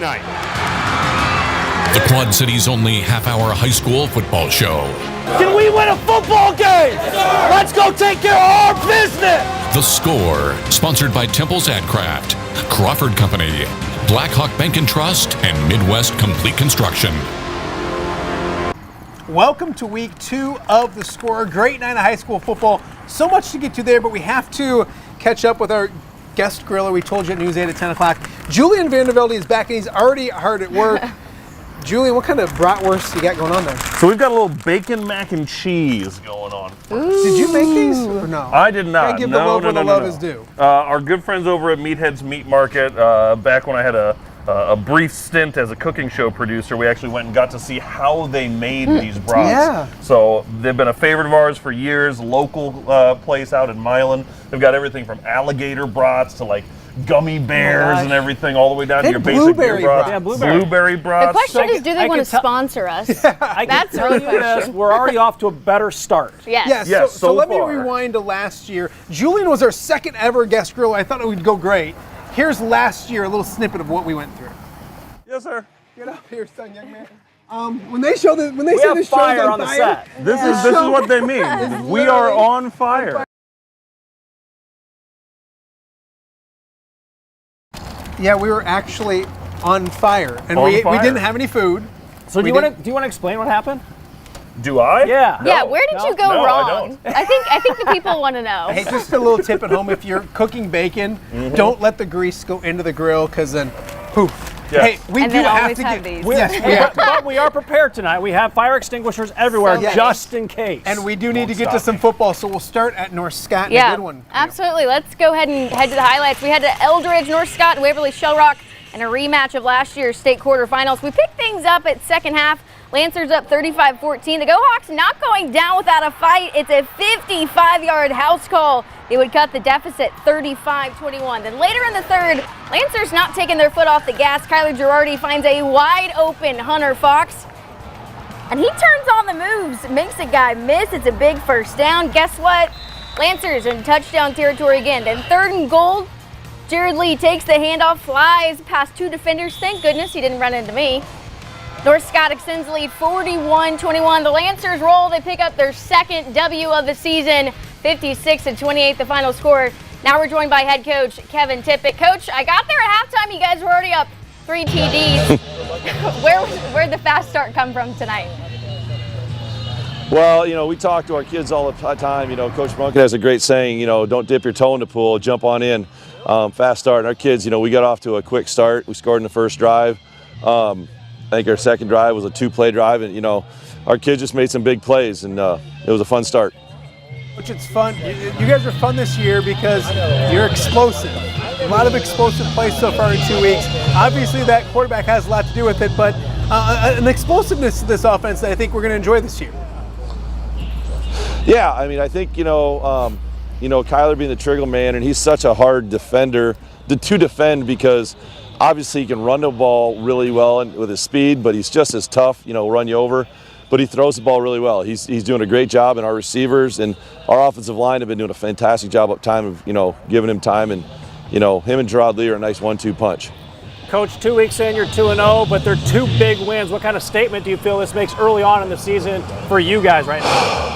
night. The Quad City's only half-hour high school football show. Can we win a football game? Let's go take care of our business! The Score, sponsored by Temple's AdCraft, Crawford Company, Blackhawk Bank and Trust, and Midwest Complete Construction. Welcome to week 2 of The Score. Great night of high school football. So much to get to there, but we have to catch up with our guest griller. We told you at News 8 at 10 o'clock. Julian Vandervelde is back, and he's already hard at work. Julian, what kind of bratwurst you got going on there? So we've got a little bacon mac and cheese going on. Ooh. Did you make these or no? I did not. Gotta give the love where the love is due. Our good friends over at Meathead's Meat Market, back when I had a brief stint as a cooking show producer, we actually went and got to see how they made these brats. Yeah. So they've been a favorite of ours for years. Local place out in Milan. They've got everything from alligator brats to like gummy bears and everything, all the way down to your basic beer brats. Yeah, blueberry brats. The question is, do they want to sponsor us? That's the real question. We're already off to a better start. Yes. Yes, so let me far. rewind to last year. Julian was our second ever guest griller. I thought it would go great. Here's last year, a little snippet of what we went through. Yes, sir. Get up here, son, young man. When they say We this have show's fire on on the fire, set. This is what they mean. We are on fire. Yeah, we were actually on fire, and On we fire. didn't have any food. So do you want to explain what happened? Do I? Yeah. Yeah, where did you go No, I wrong? don't. I think the people want to know. Hey, just a little tip at home: if you're cooking bacon, don't let the grease go into the grill, because then, poof. Yes. Hey, we And do then have always to have get these. Yes, we have to. But we are prepared tonight. We have fire extinguishers everywhere, So just in case. And we do need to get stop to some football, so we'll start at North Scott. And Yeah, a good one. absolutely. Let's go ahead and head to the highlights. We had to Eldridge, North Scott, and Waverly-Shell Rock, and a rematch of last year's state quarterfinals. We picked things up at second half. Lancers up 35-14. The Go-Hawks not going down without a fight. It's a 55-yard house call. They would cut the deficit 35-21. Then later in the third, Lancers not taking their foot off the gas. Kyler Girardi finds a wide open Hunter Fox, and he turns on the moves, makes a guy miss. It's a big first down. Guess what? Lancers in touchdown territory again. Then third and goal. Jared Lee takes the handoff, flies past two defenders. Thank goodness he didn't run into me. North Scott extends the lead 41-21. The Lancers roll. They pick up their second W of the season, 56-28 the final score. Now we're joined by head coach Kevin Tippett. Coach, I got there at halftime. You guys were already up 3 TDs. Where'd the fast start come from tonight? Well, we talk to our kids all the time. Coach Monk has a great saying, don't dip your toe in the pool, jump on in. Fast start. And our kids, we got off to a quick start. We scored in the first drive. I think our second drive was a 2-play drive, and our kids just made some big plays, and it was a fun start. Which it's fun. You guys are fun this year because you're explosive. A lot of explosive plays so far in 2 weeks. Obviously, that quarterback has a lot to do with it, but an explosiveness to this offense that I think we're going to enjoy this year. Yeah, I think Kyler being the trigger man, and he's such a hard defender to defend because obviously he can run the ball really well and with his speed, but he's just as tough, run you over. But he throws the ball really well. He's doing a great job, and our receivers and our offensive line have been doing a fantastic job up time of giving him time, and him and Gerard Lee are a nice 1-2 punch. Coach, 2 weeks in, you're 2-0, but they're 2 big wins. What kind of statement do you feel this makes early on in the season for you guys right now?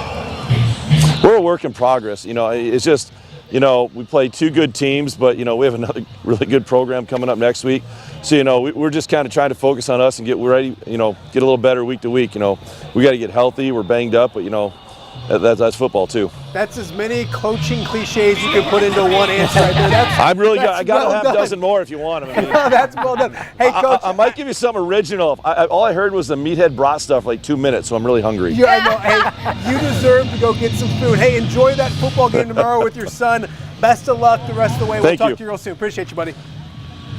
We're a work in progress. It's just, we play 2 good teams, but, we have another really good program coming up next week. So, we're just kind of trying to focus on us and get ready, get a little better week to week. We got to get healthy. We're banged up, but, that's football too. That's as many coaching cliches you can put into one answer right there. I got a half dozen more if you want them. That's well done. Hey, Coach. I might give you something original. All I heard was the meathead brat stuff for like 2 minutes, so I'm really hungry. Yeah, I know. Hey, you deserve to go get some food. Hey, enjoy that football game tomorrow with your son. Best of luck the rest of the way. We'll talk to you real soon. Appreciate you, buddy.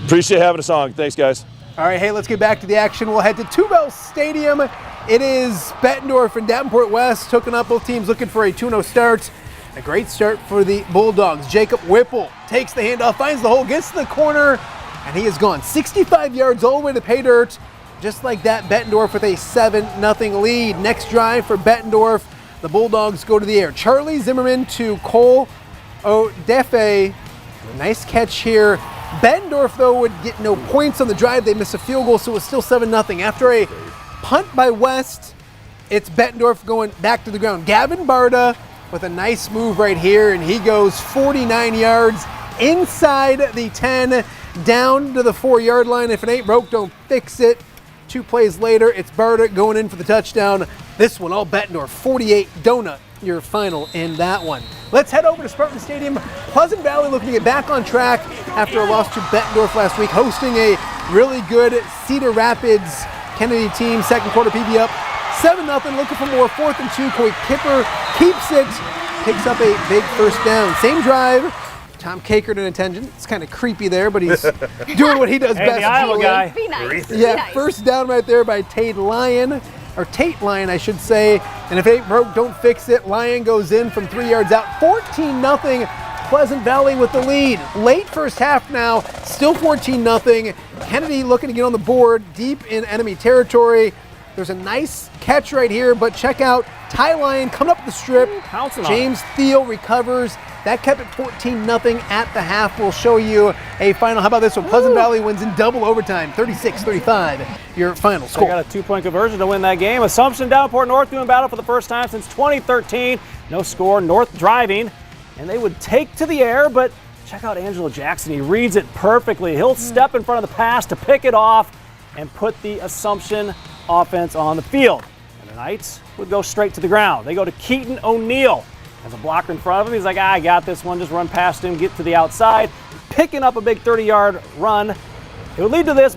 Appreciate having us on. Thanks, guys. All right, hey, let's get back to the action. We'll head to Two Bells Stadium. It is Bettendorf and Davenport West hooking up, both teams looking for a 2-0 start. A great start for the Bulldogs. Jacob Whipple takes the handoff, finds the hole, gets to the corner, and he is gone. 65 yards all the way to pay dirt. Just like that, Bettendorf with a 7-0 lead. Next drive for Bettendorf. The Bulldogs go to the air. Charlie Zimmerman to Cole Odefe. Nice catch here Bettendorf, though, would get no points on the drive. They miss a field goal, so it was still 7-0. After a punt by West, it's Bettendorf going back to the ground. Gavin Barda with a nice move right here, and he goes 49 yards inside the 10, down to the 4-yard line. If it ain't broke, don't fix it. 2 plays later, it's Barda going in for the touchdown. This one, all Bettendorf, 48 donut, your final in that one. Let's head over to Spartan Stadium. Pleasant Valley looking to get back on track after a loss to Bettendorf last week, hosting a really good Cedar Rapids Kennedy team. Second quarter PB up 7-0, looking for more. 4th and 2, Coy Kipper keeps it, picks up a big first down. Same drive, Tom Cakered in attention. It's kind of creepy there, but he's doing what he does best. The Iowa guy. Be nice. Yeah, Be nice. first down right there by Tate Lyon, I should say. And if it ain't broke, don't fix it. Lyon goes in from 3 yards out. 14-0, Pleasant Valley with the lead. Late first half now, still 14-0. Kennedy looking to get on the board deep in enemy territory. There's a nice catch right here, but check out Ty Lyon coming up the strip. Pouncing on James Thiel recovers. That kept it 14-0 at the half. We'll show you a final. How about this one? Pleasant Valley wins in double overtime, 36-35, your final They score. got a 2-point conversion to win that game. Assumption Davenport North doing battle for the first time since 2013. No score, North driving, and they would take to the air, but check out Angelo Jackson. He reads it perfectly. He'll step in front of the pass to pick it off and put the Assumption offense on the field. And the Knights would go straight to the ground. They go to Keaton O'Neill. Has a blocker in front of him. He's like, I got this one. Just run past him, get to the outside, picking up a big 30-yard run. It would lead to this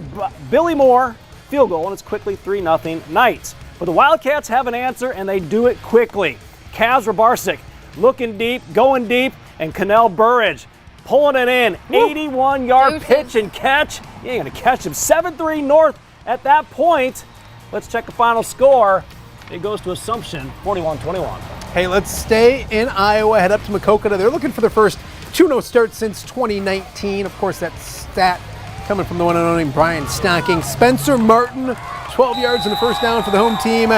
Billy Moore field goal, and it's quickly 3-0 Knights. But the Wildcats have an answer, and they do it quickly. Kaz Rabarczyk looking deep, going deep, and Cannell Burridge pulling it in. 81-yard pitch and catch. You ain't going to catch him. 7-3 North at that point. Let's check the final score. It goes to Assumption, 41-21. Hey, let's stay in Iowa, head up to Maquoketa. They're looking for their first 2-0 start since 2019. Of course, that stat coming from the one and only Brian Stocking. Spencer Martin, 12 yards in the first down for the home team.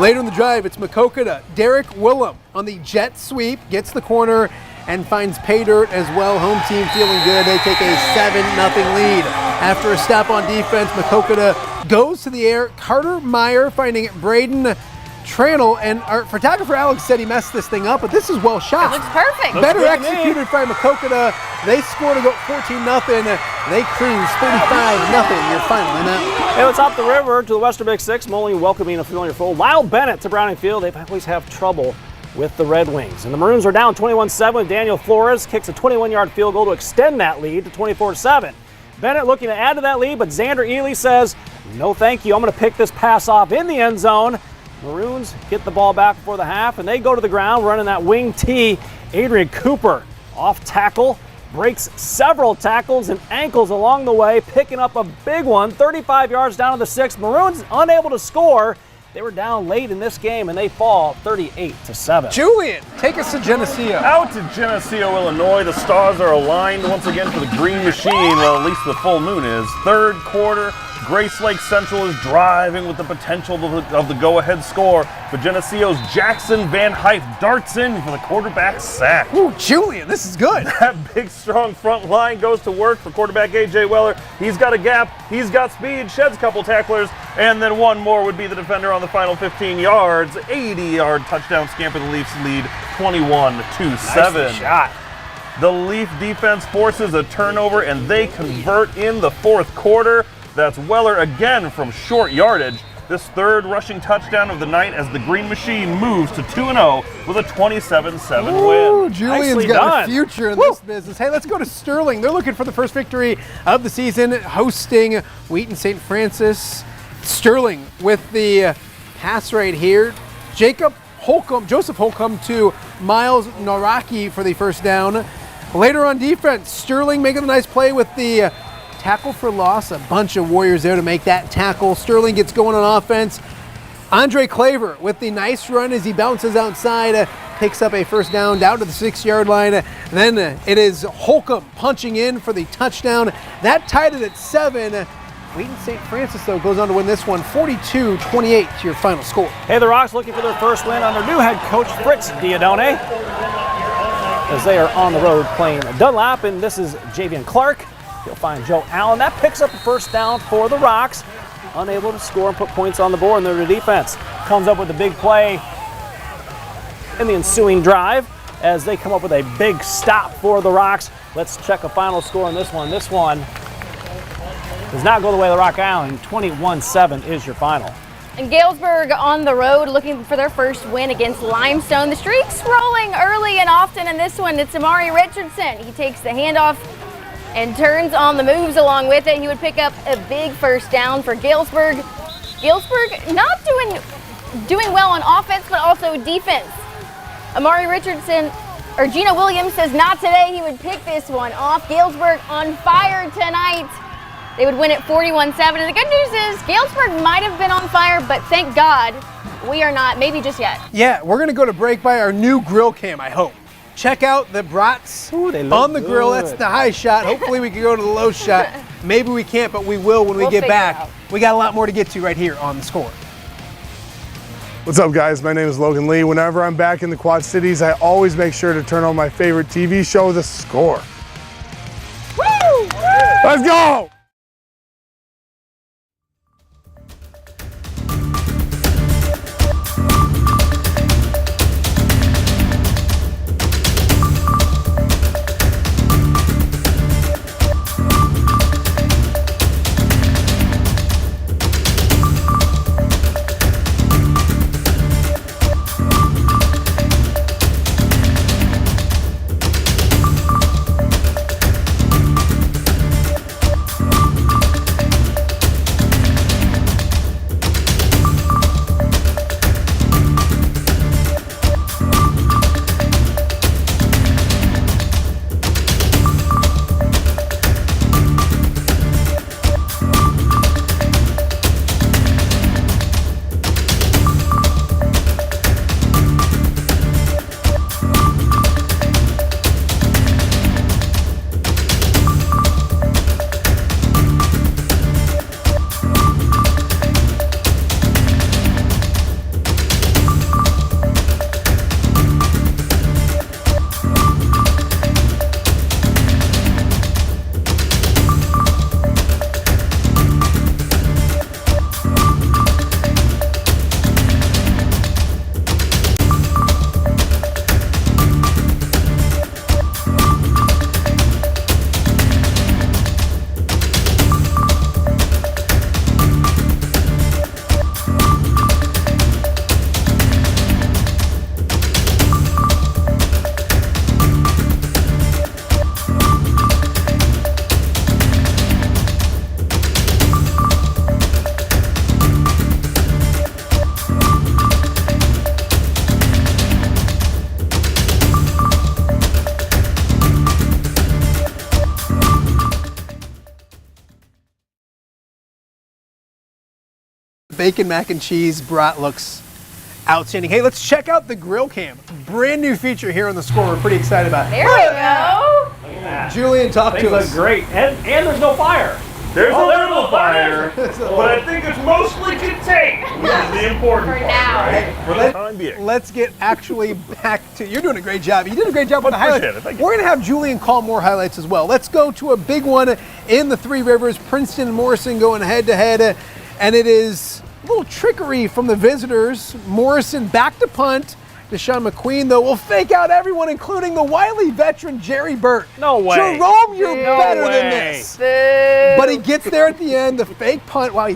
Later in the drive, it's Maquoketa. Derek Willem on the jet sweep, gets the corner and finds pay dirt as well. Home team feeling good. They take a 7-0 lead. After a stop on defense, Maquoketa goes to the air. Carter Meyer finding Braden Tranel, and our photographer Alex said he messed this thing up, but this is well shot. It looks perfect. Better good to me. executed by Maquoketa. They score to go 14-0. They cruise 35-0. Your final in that. Hey, let's hop the river to the Western Big Six. Moline welcoming a familiar foe. Lyle Bennett to Browning Field. They always have trouble with the Red Wings. And the Maroons are down 21-7. Daniel Flores kicks a 21-yard field goal to extend that lead to 24-7. Bennett looking to add to that lead, but Xander Ely says, no thank you. I'm going to pick this pass off in the end zone. Maroons get the ball back before the half, and they go to the ground running that wing T. Adrian Cooper off tackle, breaks several tackles and ankles along the way, picking up a big one, 35 yards down to the 6. Maroons unable to score. They were down late in this game, and they fall 38-7. Julian, take us to Geneseo. Out to Geneseo, Illinois. The stars are aligned once again for the Green Machine. Well, at least the full moon is. Third quarter, Grace Lake Central is driving with the potential of the go-ahead score. But Geneseo's Jackson Van Hype darts in for the quarterback sack. Ooh, Julian, this is good. That big, strong front line goes to work for quarterback A.J. Weller. He's got a gap. He's got speed. Sheds a couple tacklers. And then one more would be the defender on the final 15 yards. 80-yard touchdown scamper. The Leafs lead 21-7. Nicely shot. The Leaf defense forces a turnover, and they convert in the fourth quarter. That's Weller again from short yardage. This third rushing touchdown of the night as the Green Machine moves to 2-0 with a 27-7 win. Julian's Nicely got done. a future in this business. Hey, let's go to Sterling. They're looking for the first victory of the season, hosting Wheaton St. Francis. Sterling with the pass right here. Joseph Holcomb to Miles Naraki for the first down. Later on defense, Sterling making a nice play with the tackle for loss. A bunch of Warriors there to make that tackle. Sterling gets going on offense. Andre Claver with the nice run as he bounces outside, picks up a first down down to the 6-yard line. Then it is Holcomb punching in for the touchdown. That tied it at 7. Wheaton St. Francis, though, goes on to win this one 42-28 to your final score. Hey, the Rocks looking for their first win under new head coach Fritz Diodone, as they are on the road playing Dunlap, and this is Javian Clark. He'll find Joe Allen. That picks up a first down for the Rocks. Unable to score and put points on the board, and their defense comes up with a big play in the ensuing drive as they come up with a big stop for the Rocks. Let's check a final score on this one. This one does not go the way of the Rock Island. 21-7 is your final. And Galesburg on the road looking for their first win against Limestone. The streak's rolling early and often in this one. It's Amari Richardson. He takes the handoff and turns on the moves along with it. He would pick up a big first down for Galesburg. Galesburg not doing well on offense, but also defense. Amari Richardson, or Gino Williams says not today. He would pick this one off. Galesburg on fire tonight. They would win it 41-7. And the good news is Galesburg might have been on fire, but thank God we are not, maybe just yet. Yeah, we're going to go to break by our new grill cam, I hope. Check out the brats on the grill. That's the high shot. Hopefully we can go to the low shot. Maybe we can't, but we will when we get back. We got a lot more to get to right here on The Score. What's up, guys? My name is Logan Lee. Whenever I'm back in the Quad Cities, I always make sure to turn on my favorite TV show, The Score. Woo! Let's go! Bacon mac and cheese brat looks outstanding. Hey, let's check out the grill cam. Brand new feature here on The Score. We're pretty excited about it. There we go. Look at that. Julian, talk Things to us. look great. And there's no fire. There's a little fire, but I think it's mostly contained, which is the important For part, now. right? For the time being. Let's get actually back to, you're doing a great job. You did a great job with the Appreciate highlights. it. Thank you. We're going to have Julian call more highlights as well. Let's go to a big one in the Three Rivers. Princeton and Morrison going head to head, and it is a little trickery from the visitors. Morrison back to punt. Deshaun McQueen, though, will fake out everyone, including the wily veteran Jerry Burt. No way. Jerome, you're No better way. than this. But he gets there at the end, the fake punt. Wow,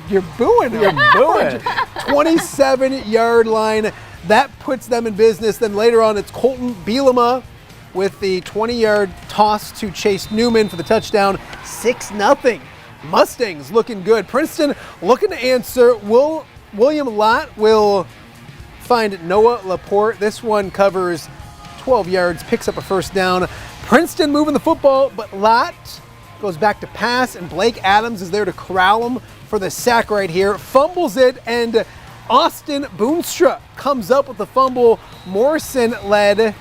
you're booing. You're booing. 27-yard line. That puts them in business. Then later on, it's Colton Bielema with the 20-yard toss to Chase Newman for the touchdown. 6-0. Mustangs looking good. Princeton looking to answer. William Lott will find Noah Laporte. This one covers 12 yards, picks up a first down. Princeton moving the football, but Lott goes back to pass, and Blake Adams is there to corral him for the sack right here. Fumbles it, and Austin Boonstra comes up with the fumble. Morrison led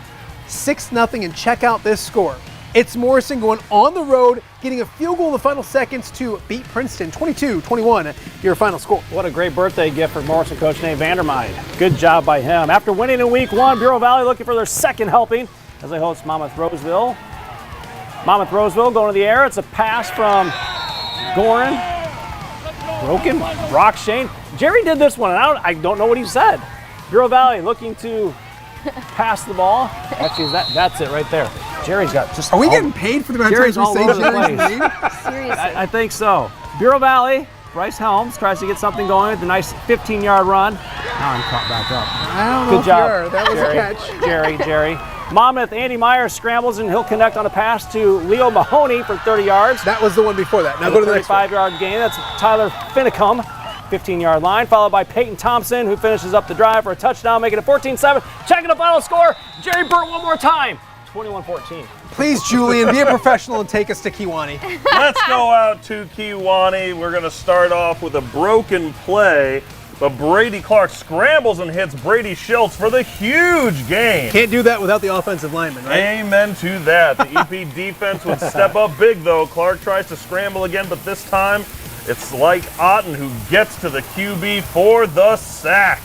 6-0, and check out this score. It's Morrison going on the road, getting a field goal in the final seconds to beat Princeton, 22-21, your final score. What a great birthday gift for Morrison coach Nate Vandermeide. Good job by him. After winning in week one, Bureau Valley looking for their second helping as they host Monmouth Roseville. Monmouth Roseville going to the air. It's a pass from Gorin. Broken. Rock Shane. Jerry did this one, and I don't know what he said. Bureau Valley looking to pass the ball. Actually, that's it right there. Jerry's got just. Are we getting paid for the amount of times we say Jerry's name? Seriously. I think so. Bureau Valley. Bryce Helms tries to get something going with a nice 15-yard run. Now I'm caught back up. I don't know Good job. if you are. That was Jerry. a catch. Jerry. Monmouth, Andy Myers scrambles and he'll connect on a pass to Leo Mahoney for 30 yards. That was the one before that. Now go to the next one. 35-yard gain. That's Tyler Finicum, 15-yard line, followed by Peyton Thompson, who finishes up the drive for a touchdown, making it 14-7. Checking the final score. Jerry Burt one more time. 21-14. Please, Julian, be a professional and take us to Kiwani. Let's go out to Kiwani. We're going to start off with a broken play, but Brady Clark scrambles and hits Brady Schultz for the huge gain. Can't do that without the offensive lineman, right? Amen to that. The EP defense would step up big, though. Clark tries to scramble again, but this time it's like Otten who gets to the QB for the sack.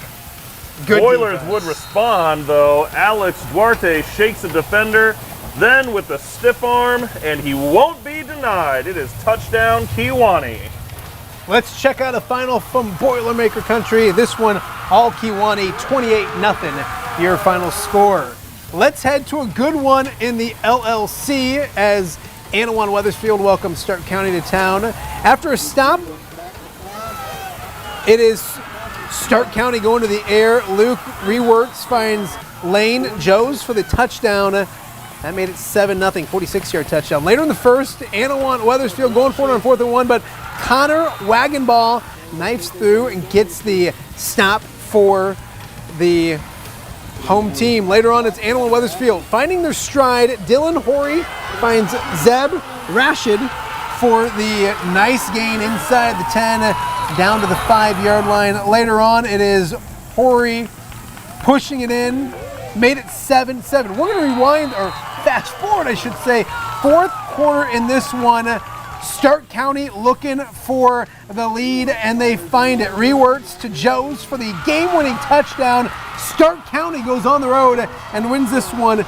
Good Oilers defense. would respond, though. Alex Duarte shakes the defender, then with the stiff arm, and he won't be denied. It is touchdown Kiwani. Let's check out a final from Boilermaker Country. This one, all Kiwani, 28-0, your final score. Let's head to a good one in the LLC as Anawan Wethersfield welcomes Stark County to town. After a stop, it is Stark County going to the air. Luke Reworks finds Lane Joes for the touchdown. That made it 7-0, 46-yard touchdown. Later in the first, Anawan Wethersfield going for it on 4th and 1, but Connor Wagonball knifes through and gets the stop for the home team. Later on, it's Anawan Wethersfield finding their stride. Dylan Horry finds Zeb Rashid for the nice gain inside the 10, down to the 5-yard line. Later on, it is Horry pushing it in, made it 7-7. We're going to rewind, or fast forward, I should say. 4th quarter in this one. Stark County looking for the lead, and they find it. Rewerts to Joes for the game-winning touchdown. Stark County goes on the road and wins this one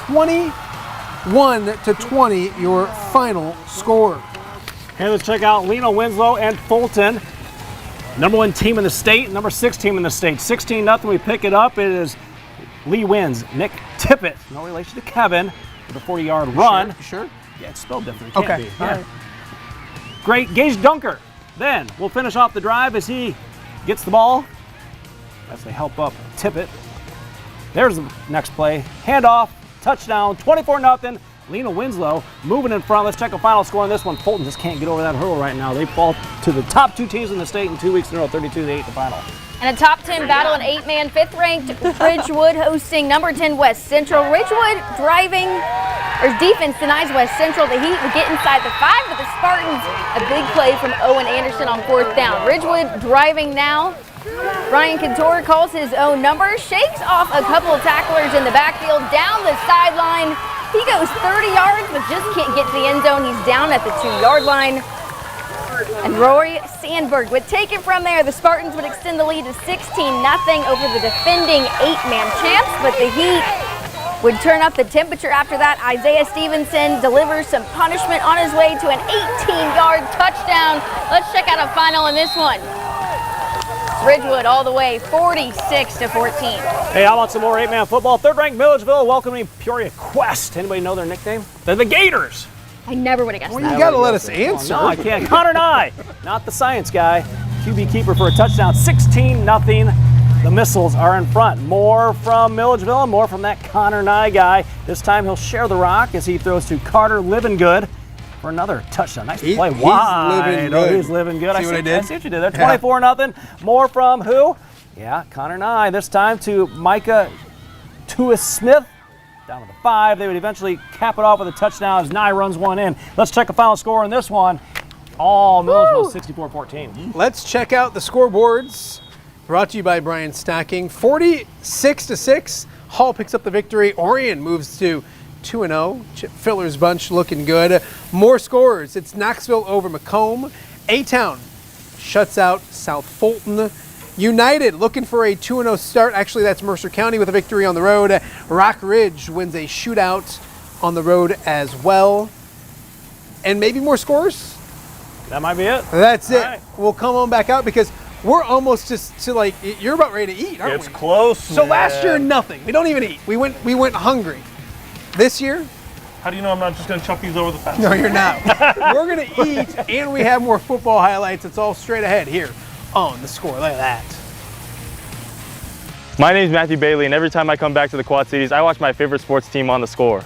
21-20, your final score. Hey, let's check out Lena, Winslow, and Fulton. Number 1 team in the state, number 6 team in the state. 16-0, we pick it up. It is Lee wins. Nick Tippett, no relation to Kevin, with a 40-yard run. Sure? Yeah, it's spelled different. It can't Okay. be. Yeah. Great. Gage Dunker. Then we'll finish off the drive as he gets the ball as they help up Tippett. There's the next play. Handoff. Touchdown. 24-0. Lena Winslow moving in front. Let's check the final score on this one. Fulton just can't get over that hurdle right now. They fall to the top 2 teams in the state in 2 weeks in a row, 32-8 the final. And a top 10 battle, an 8-man, 5th-ranked Ridgewood hosting number 10 West Central. Ridgewood driving, or defense denies West Central the heat and get inside the 5, but the Spartans, a big play from Owen Anderson on 4th down. Ridgewood driving now. Ryan Cantor calls his own number, shakes off a couple of tacklers in the backfield, down the sideline. He goes 30 yards, but just can't get to the end zone. He's down at the 2-yard line. And Rory Sandberg would take it from there. The Spartans would extend the lead to 16-0 over the defending 8-man champs, but the Heat would turn up the temperature after that. Isaiah Stevenson delivers some punishment on his way to an 18-yard touchdown. Let's check out a final in this one. Ridgewood all the way, 46-14. Hey, how about some more 8-man football? 3rd-ranked Millageville welcoming Peoria Quest. Anybody know their nickname? They're the Gators. I never would have guessed Well, that. you got to let us answer. No, I can't. Connor Nye, not the science guy. QB keeper for a touchdown. 16-0. The Missiles are in front. More from Millageville and more from that Connor Nye guy. This time he'll share the rock as he throws to Carter Livingood for another touchdown. Nice play. He's Wide. living Oh, good. he's living good. See what I did? I see what you did there. 24-0. More from who? Yeah, Connor Nye. This time to Micah Tuis-Smith. Down to the 5. They would eventually cap it off with a touchdown as Nye runs one in. Let's check the final score on this one. All Millageville 64-14. Let's check out the scoreboards. Brought to you by Brian Stacking. 46-6. Hall picks up the victory. Orion moves to 2-0. Chip Filler's bunch looking good. More scores. It's Knoxville over Macomb. A-Town shuts out South Fulton. United looking for a 2-0 start. Actually, that's Mercer County with a victory on the road. Rock Ridge wins a shootout on the road as well. and maybe more scores. That might be it. That's it. Right. We'll come on back out because we're almost just to like, you're about ready to eat, aren't we? It's close. So last year, nothing. We don't even eat. We went hungry. This year, How do you know I'm not just going to chuck these over the fence? no, you're not. We're going to eat, and we have more football highlights. It's all straight ahead here on The Score. Look at that. My name is Matthew Bailey, and every time I come back to the Quad Cities, I watch my favorite sports team on The Score.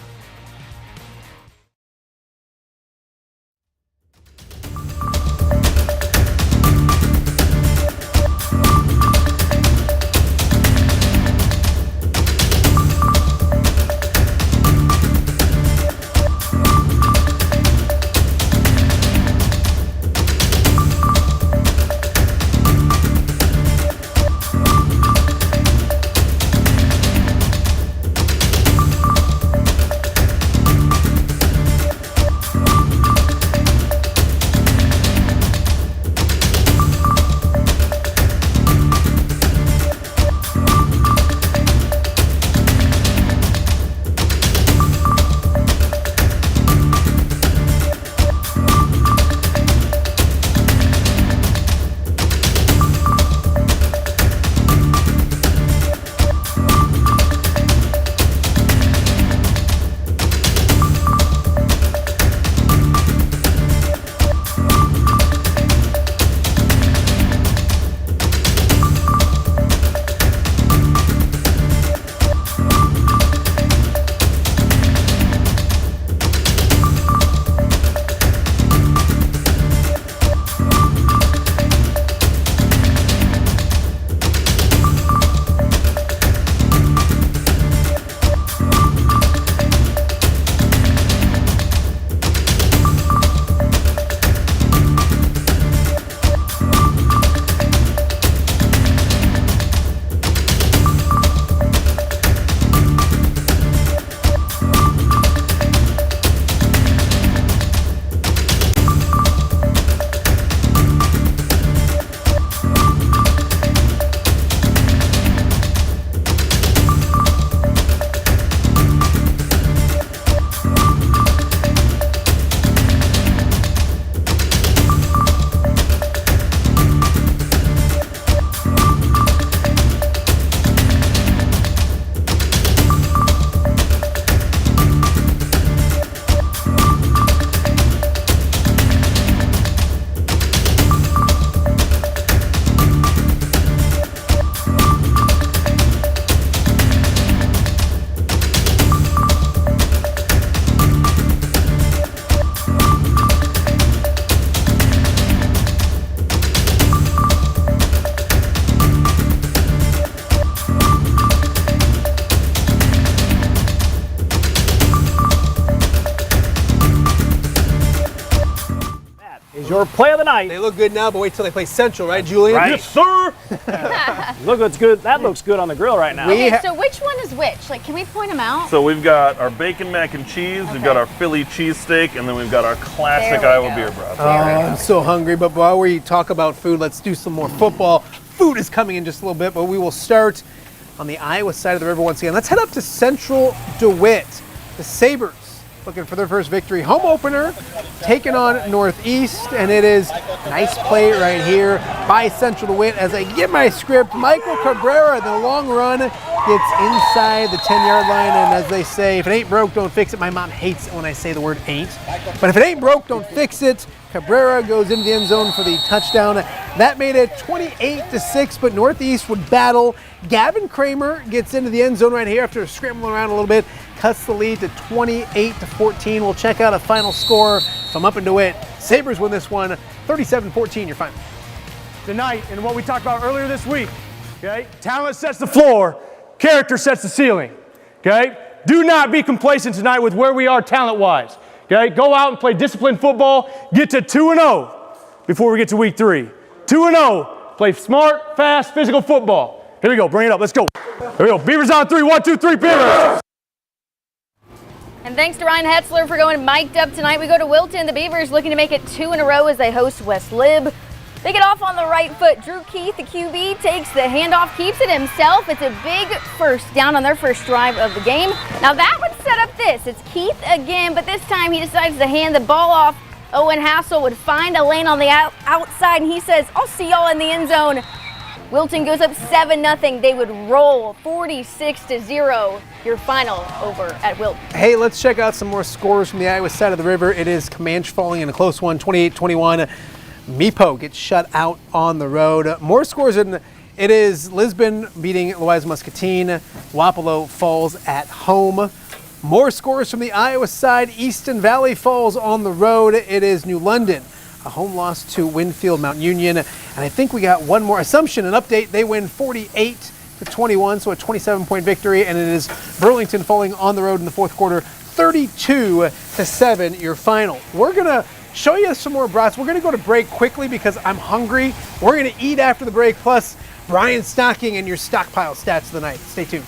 Your play of the night. They look good now, but wait till they play Central, right, Julian? Right. Yes, sir. Look, it's good. That looks good on the grill right now. Okay, so which one is which? Like, can we point them out? So we've got our bacon mac and cheese, we've got our Philly cheesesteak, and then we've got our classic There we Iowa go. beer broth. Oh, I'm so hungry, but while we talk about food, let's do some more football. Food is coming in just a little bit, but we will start on the Iowa side of the river once again. Let's head up to Central DeWitt. The Sabres looking for their first victory. Home opener, taking on Northeast, and it is a nice play right here by Central DeWitt. As I get my script, Michael Cabrera, the long run, gets inside the 10-yard line, and as they say, if it ain't broke, don't fix it. My mom hates it when I say the word ain't, but if it ain't broke, don't fix it. Cabrera goes into the end zone for the touchdown. That made it 28-6, but Northeast would battle. Gavin Kramer gets into the end zone right here after scrambling around a little bit, cuts the lead to 28-14. We'll check out a final score from up in DeWitt. Sabres win this one, 37-14, your final. Tonight, and what we talked about earlier this week, okay? Talent sets the floor, character sets the ceiling, okay? Do not be complacent tonight with where we are talent-wise, okay? Go out and play disciplined football, get to 2-0 before we get to week 3. 2-0, play smart, fast, physical football. Here we go, bring it up, let's go. Here we go, Beavers on 3, 1, 2, 3, Beavers! And thanks to Ryan Hetzler for going mic'd up tonight. We go to Wilton. The Beavers looking to make it 2 in a row as they host West Lib. They get off on the right foot. Drew Keith, the QB, takes the handoff, keeps it himself. It's a big first down on their first drive of the game. Now that would set up this. It's Keith again, but this time he decides to hand the ball off Owen Hassel would find a lane on the outside, and he says, I'll see y'all in the end zone. Wilton goes up 7-0. They would roll 46-0. Your final over at Wilton. Hey, let's check out some more scores from the Iowa side of the river. It is Comanche falling in a close one, 28-21. Meepo gets shut out on the road. More scores in it is Lisbon beating Louisa Muscatine. Wapello falls at home. More scores from the Iowa side. Easton Valley falls on the road. It is New London, a home loss to Winfield Mount Union. And I think we got one more. Assumption, an update. They win 48-21, so a 27-point victory. And it is Burlington falling on the road in the fourth quarter, 32-7, your final. We're going to show you some more brats. We're going to go to break quickly because I'm hungry. We're going to eat after the break, plus Brian Stocking and your stockpile stats of the night. Stay tuned.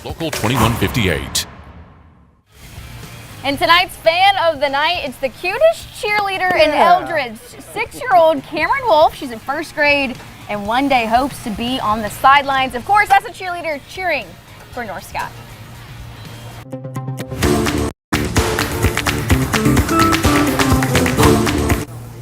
Local 2158. And tonight's fan of the night, it's the cutest cheerleader in Eldridge, 6-year-old Cameron Wolf. She's in first grade and one day hopes to be on the sidelines. Of course, that's a cheerleader cheering for North Scott.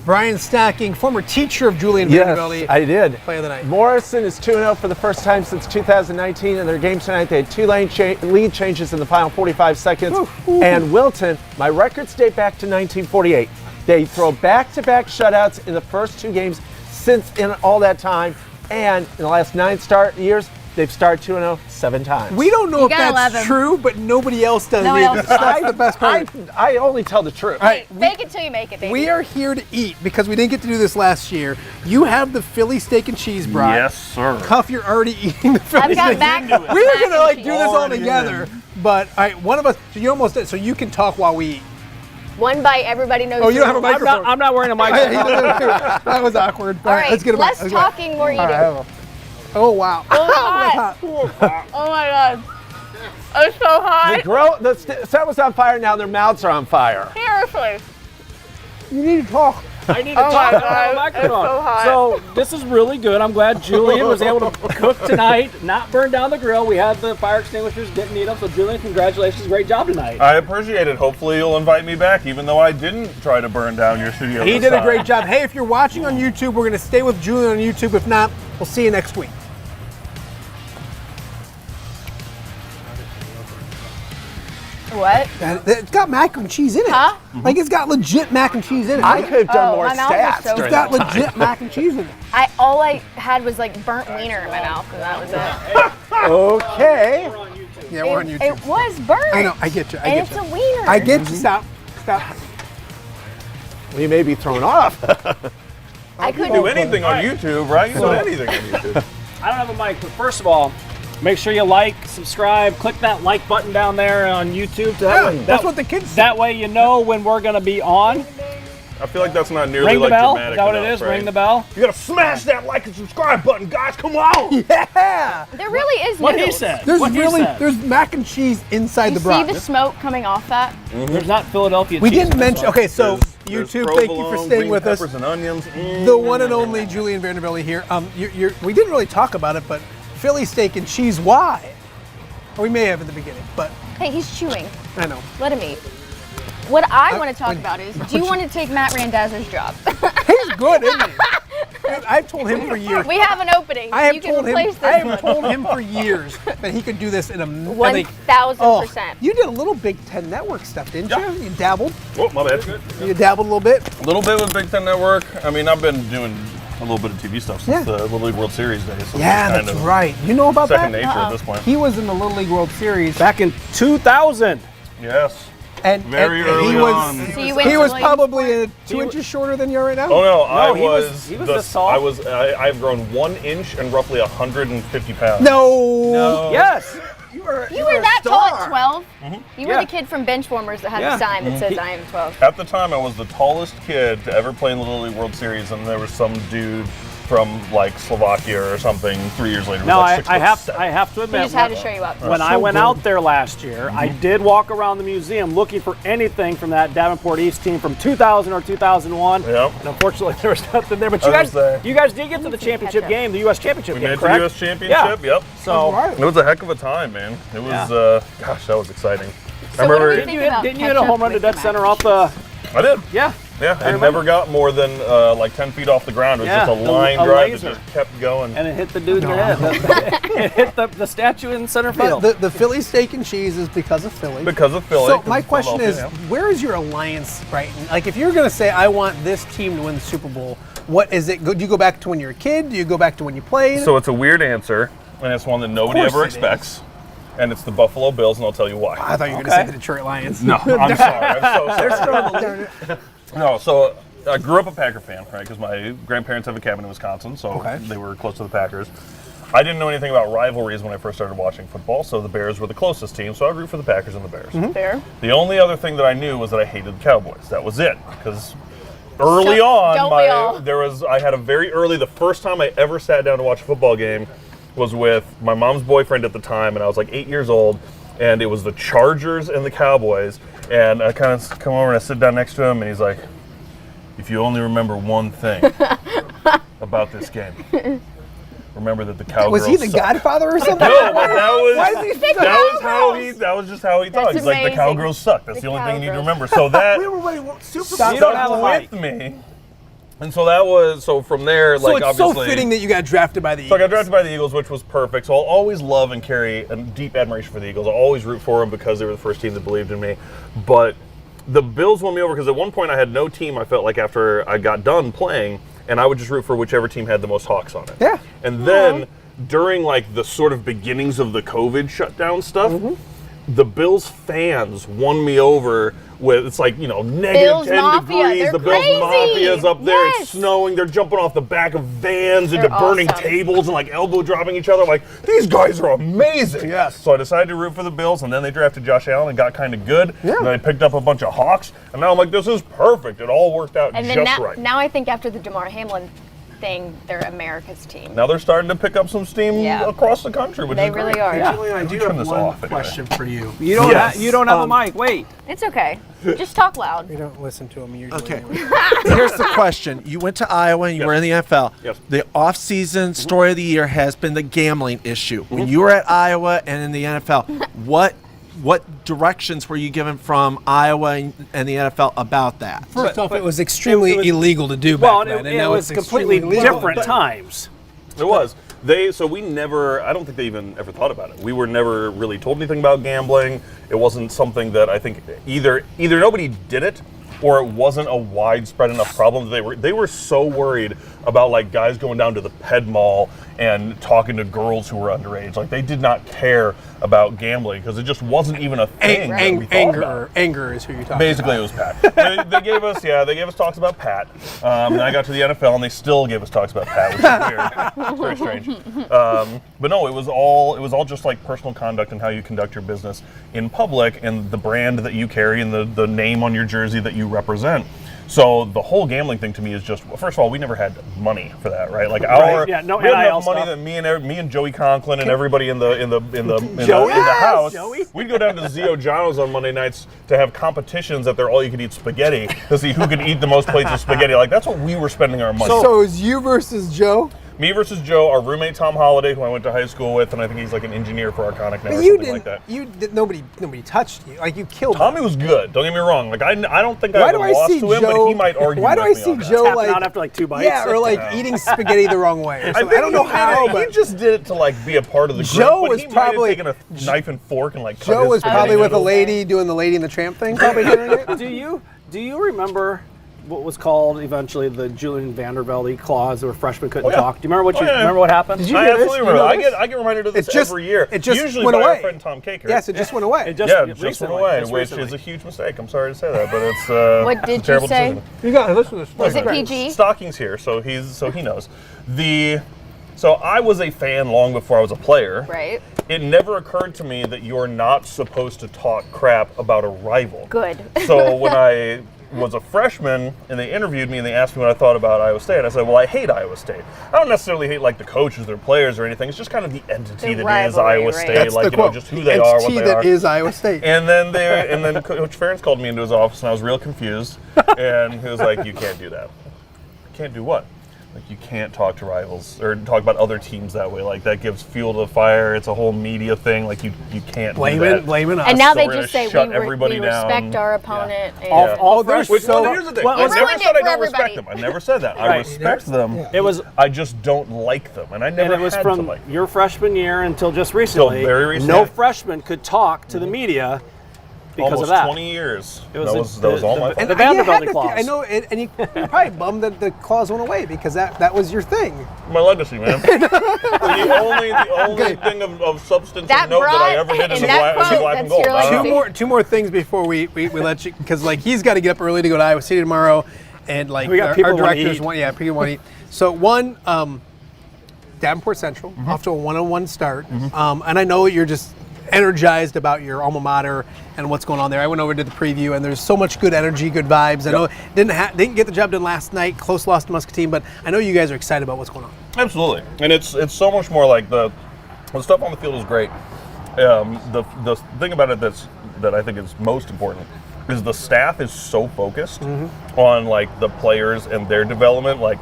Brian Stocking, former teacher of Julian. Yes, I did. Play of the night. Morrison is 2-0 for the first time since 2019. In their game tonight, they had two lead changes in the final 45 seconds. And Wilton, my records date back to 1948. They throw back-to-back shutouts in the first two games since in all that time. And in the last 9 years, they've started 2-0 7 times. We don't know if that's true, but nobody else does either. That's the best part. I only tell the truth. Hey, fake it till you make it, baby. We are here to eat because we didn't get to do this last year. You have the Philly steak and cheese, brat. Yes, sir. Cuff, you're already eating the Philly I've steak. got back. We were gonna do this all together, but all right, one of us. So you almost did. So you can talk while we eat. One bite, everybody knows. Oh, you don't have a microphone. I'm not wearing a microphone. That was awkward. All right, let's get him. less talking, more eating. Oh wow! Oh, hot. Oh my God! It's so hot. The grill, the set was on fire. Now their mouths are on fire. Seriously. You need to talk. I need to talk. I don't have a microphone. So hot. So this is really good. I'm glad Julian was able to cook tonight, not burn down the grill. We had the fire extinguishers, didn't need them. So Julian, congratulations, great job tonight. I appreciate it. Hopefully you'll invite me back, even though I didn't try to burn down your studio. He did a great job. Hey, if you're watching on YouTube, we're going to stay with Julian on YouTube. If not, we'll see you next week. What? It's got mac and cheese in it. Huh? Like it's got legit mac and cheese in it. I could have done more my mouth is stats so during It's got that time. legit mac and cheese in it. All I had was like burnt wiener in my mouth, and that was it. Okay. Yeah, we're on YouTube. It was burnt. I know, I get you. I And get it's you. a wiener. I get you. Stop. We may be thrown off. I couldn't Do anything on YouTube, right? You can do anything on YouTube. I don't have a mic, but first of all, make sure you like, subscribe, click that like button down there on YouTube. That's what the kids say. That way you know when we're going to be on. I feel like that's not nearly Ring the like bell. dramatic Is that what it enough, is? right? Ring the bell. You gotta smash that like and subscribe button, guys. Come on. Yeah. There really is What he noodles. said. There's What he said. there's mac and cheese inside You the see broth. the smoke coming off that? There's not Philadelphia We cheese didn't in this mention. one. Okay, so There's YouTube, thank you for provolone, staying green with us. peppers and onions. The one and only Julian Vanderbilt here. We didn't really talk about it, but Philly steak and cheese. Why? Or we may have in the beginning, but Hey, he's chewing. I know. Let him eat. What I want to talk about is, do you want to take Matt Randazzo's job? He's good, isn't he? Dude, I've told him for years. We have an opening. I have You can told him. replace this I have one. told him for years that he could do this in a 1,000%. You did a little Big Ten Network stuff, didn't you? You dabbled. Oh, my bad. You dabbled a little bit. A little bit with Big Ten Network. I mean, I've been doing a little bit of TV stuff since Yeah. the Little League World Series days. So Yeah, it's kind that's of right. You know about second that? nature at this point. He was in the Little League World Series. Back in 2000. Yes. And Very and early he was on. So you went he to was Williamsport? probably 2 inches shorter than you are right now. Oh no, he was the tall. I've grown 1 inch and roughly 150 pounds. No. Yes. You were that tall at 12? You were Yeah. the kid from Benchwarmers that had Yeah. the sign that says I am 12. At the time, I was the tallest kid to ever play in the Little League World Series, and there was some dude from like Slovakia or something 3 years later. No, was like I have 6'7". to He admit. just had to show you up. When I went out there last year, I did walk around the museum looking for anything from that Davenport East team from 2000 or 2001. Yep. And unfortunately, there was nothing there. But I was gonna say. you guys did get to the championship game, the U.S. championship We game, made it to correct? the U.S. Championship. Yeah. Yep. So, It was a heck of a time, man. It was, gosh, that was exciting. So I what do remember. we didn't think you, about didn't you hit a ketchup home run to with dead the center mac off the? I did. Yeah. Yeah, it remember. never got more than like 10 feet off the ground. It was Yeah, just a line a drive laser. that just kept going. And it hit the dude in the head. It hit the statue in center field. But the Philly steak and cheese is because of Philly. Because of Philly. So 'cause my it's question is, Philadelphia. where is your alliance right? Like, if you're going to say, I want this team to win the Super Bowl, what is it? Do you go back to when you're a kid? Do you go back to when you played? So it's a weird answer, and it's one that nobody course ever it expects. And it's the Buffalo Bills, and I'll tell you why. I thought you were going to say the Detroit Lions. No, I'm sorry. I'm so sorry. No, so I grew up a Packer fan, right? Because my grandparents have a cabin in Wisconsin, so they were close to the Packers. I didn't know anything about rivalries when I first started watching football, so the Bears were the closest team, so I root for the Packers and the Bears. Fair. The only other thing that I knew was that I hated the Cowboys. That was it, because early on, don't we all? I had a very early. The first time I ever sat down to watch a football game was with my mom's boyfriend at the time, and I was like 8 years old, and it was the Chargers and the Cowboys, and I kind of come over and I sit down next to him, and he's like, "If you only remember one thing about this game, remember that the Cowgirls Was he the suck." Godfather or something? No, but Why is he The that was just how he talked. That's He's like, the amazing. Cowgirls suck. That's The the only thing you need to Cowgirls. remember. So that You don't have a stuck mic. with me. And so that was, so from there, So like, it's so obviously. fitting that you got drafted by the So I Eagles. got drafted by the Eagles, which was perfect. So I'll always love and carry a deep admiration for the Eagles. I'll always root for them because they were the first team that believed in me. But the Bills won me over because at one point I had no team, I felt like, after I got done playing, and I would just root for whichever team had the most Hawks on it. Yeah. And then during like the sort of beginnings of the COVID shutdown stuff, the Bills fans won me over with, it's like, you know, negative Bills 10 Mafia, degrees. they're The Bills crazy. Mafia's up there. Yes. It's snowing. They're jumping off the back of vans into They're burning awesome. tables and like elbow dropping each other. Like, these guys are amazing. Yes. So I decided to root for the Bills, and then they drafted Josh Allen and got kind of good. Yeah. And then I picked up a bunch of Hawks, and now I'm like, this is perfect. It all worked out And just then now, right. now I think after the DeMar Hamlin thing, they're America's team. Now they're starting to pick up some steam Yeah. across the country, which They is great. really are. Yeah. Julian, I do turn have this one off anyway. question for you. You don't, Yes. you don't have a mic. Wait. It's okay. Just talk loud. We don't listen to him usually. Okay. Here's the question. You went to Iowa and you were in the NFL. Yes. The off-season story of the year has been the gambling issue. When you were at Iowa and in the NFL, what directions were you given from Iowa and the NFL about that? First off, it was extremely it was- illegal to do back Well, then. it was completely different times. It was. So we never, I don't think they even ever thought about it. We were never really told anything about gambling. It wasn't something that I think either nobody did it, or it wasn't a widespread enough problem. They were so worried about like guys going down to the Ped Mall and talking to girls who were underage. Like they did not care about gambling because it just wasn't even a thing. Anger is who you're talking Basically, about. it was Pat. they gave us talks about Pat. And I got to the NFL and they still gave us talks about Pat, which is weird. It's very strange. But no, it was all just like personal conduct and how you conduct your business in public and the brand that you carry and the name on your jersey that you represent. So the whole gambling thing to me is just, first of all, we never had money for that, right? Like we had enough money that me and Joey Conklin and everybody in the house, we'd go down to Zio John's on Monday nights to have competitions at their all-you-can-eat spaghetti to see who could eat the most plates of spaghetti. Like that's what we were spending our money. So it was you versus Joe? Me versus Joe, our roommate Tom Holliday, who I went to high school with, and I think he's like an engineer for Arconic now or something like that. Nobody touched you. Like you killed him. Tommy was good. Don't get me wrong. Like I don't think I ever lost to him, but he might argue. Why do I see Joe like out after like 2 bites? Yeah, or like eating spaghetti the wrong way. I don't know how, but he just did it to like be a part of the group. Joe but was he probably might have taken a knife and fork and like. Joe was probably with a lady doing the Lady and the Tramp thing. Probably doing it. Do you remember what was called eventually the Julian Vandervelde clause where freshmen couldn't talk? Do you remember remember what happened? Did you I hear this? absolutely remember. I get reminded of this every year. It just usually went by away. our friend Tom Caker. Yes, it just went away. It just went away, which is a huge mistake. I'm sorry to say that, but it's what did a terrible you say? decision. You got to listen to this. Was it PG? Stocking's here, so he knows. So I was a fan long before I was a player. Right. It never occurred to me that you're not supposed to talk crap about a rival. Good. So when I was a freshman and they interviewed me and they asked me what I thought about Iowa State, I said, well, I hate Iowa State. I don't necessarily hate like the coaches, their players or anything. It's just kind of the entity that is Iowa State, That's like the just who they are, what they that are. is Iowa State. And then Coach Ferentz called me into his office and I was real confused. And he was like, you can't do that. Can't do what? Like you can't talk to rivals or talk about other teams that way. Like that gives fuel to the fire. It's a whole media thing. Like you can't blame do that. Blaming us. And now So they we're just gonna say shut we everybody respect down. our opponent. Yeah. And All they're Here's the thing. I never said I don't respect them. I never said that. I respect them. It was. I just don't like them, and I never And it was had from to like them. your freshman year until just recently. very recently. No freshman could talk to the media because Almost of that. 20 years. It was that was all my fault. And The Vandervelde clause. I know, and you're probably bummed that the clause went away because that was your thing. My legacy, man. the only thing of substance That and note that I ever did brought- in the and that black quote, and that's gold. your I don't legacy. know. Two more things before we let you, because like he's got to get up early to go to Iowa City tomorrow, and like We got our people wanna directors eat. people want to eat. So one, Davenport Central off to a 1-1 start, and I know you're just energized about your alma mater and what's going on there. I went over to the preview, and there's so much good energy, good vibes. I know didn't get the job done last night, close loss to Muscatine, but I know you guys are excited about what's going on. Absolutely, and it's so much more like the stuff on the field is great. The thing about it that I think is most important is the staff is so focused on like the players and their development. Like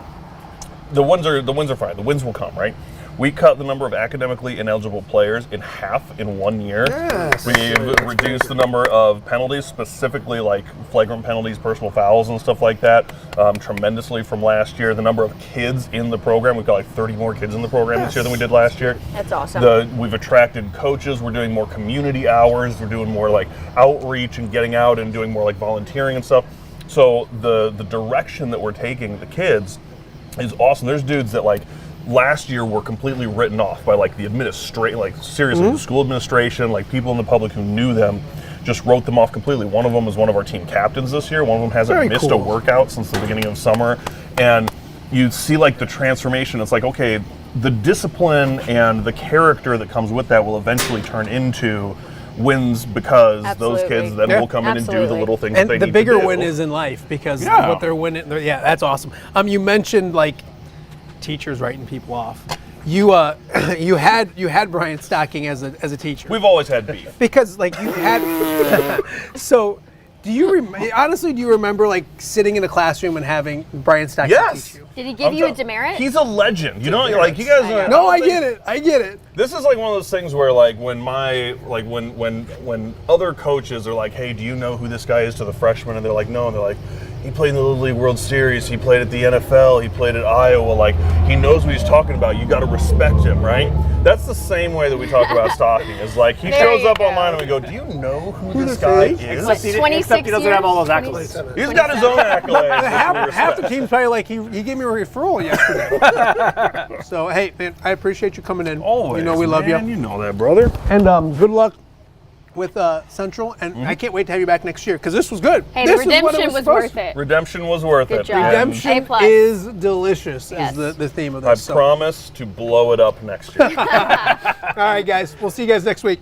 the wins are fine. The wins will come, right? We cut the number of academically ineligible players in half in 1 year. Yes. We've reduced the number of penalties, specifically like flagrant penalties, personal fouls, and stuff like that, tremendously from last year. The number of kids in the program, we've got like 30 more kids in the program this year than we did last year. That's awesome. We've attracted coaches. We're doing more community hours. We're doing more like outreach and getting out and doing more like volunteering and stuff. So the direction that we're taking the kids is awesome. There's dudes that like last year were completely written off by like the administration, like seriously, the school administration, like people in the public who knew them just wrote them off completely. One of them is one of our team captains this year. One of them hasn't missed a workout since the beginning of summer. And you see like the transformation. It's like, okay, the discipline and the character that comes with that will eventually turn into wins because those kids then will come in and do the little things and that they the need bigger to do. win is in life because what they're winning. That's awesome. You mentioned like teachers writing people off. You had Brian Stocking as a teacher. We've always had beef because like you had. So do you remember like sitting in a classroom and having Brian Stocking teach you? Did he give you a demerit? He's a legend. You know, like you guys are. No, I get it. This is like one of those things where like when when other coaches are like, hey, do you know who this guy is to the freshmen? And they're like, no. And they're like, he played in the Little League World Series, he played at the NFL, he played at Iowa. Like, he knows what he's talking about. You got to respect him, right? That's the same way that we talk about Stocking. Is like, he shows up online and we go, do you know who this guy is? Except he doesn't have all those accolades. He's got his own accolades. Half the team's probably like, he gave me a referral yesterday. So, hey, man, I appreciate you coming in. Always, you know we love you. You know that, brother. And good luck with Central, and I can't wait to have you back next year because this was good. Hey, this the redemption was worth it. Redemption was worth Good it. job. Redemption A+. is delicious, Yes. is the theme of I this. promise to blow it up next year. All right, guys. We'll see you guys next week.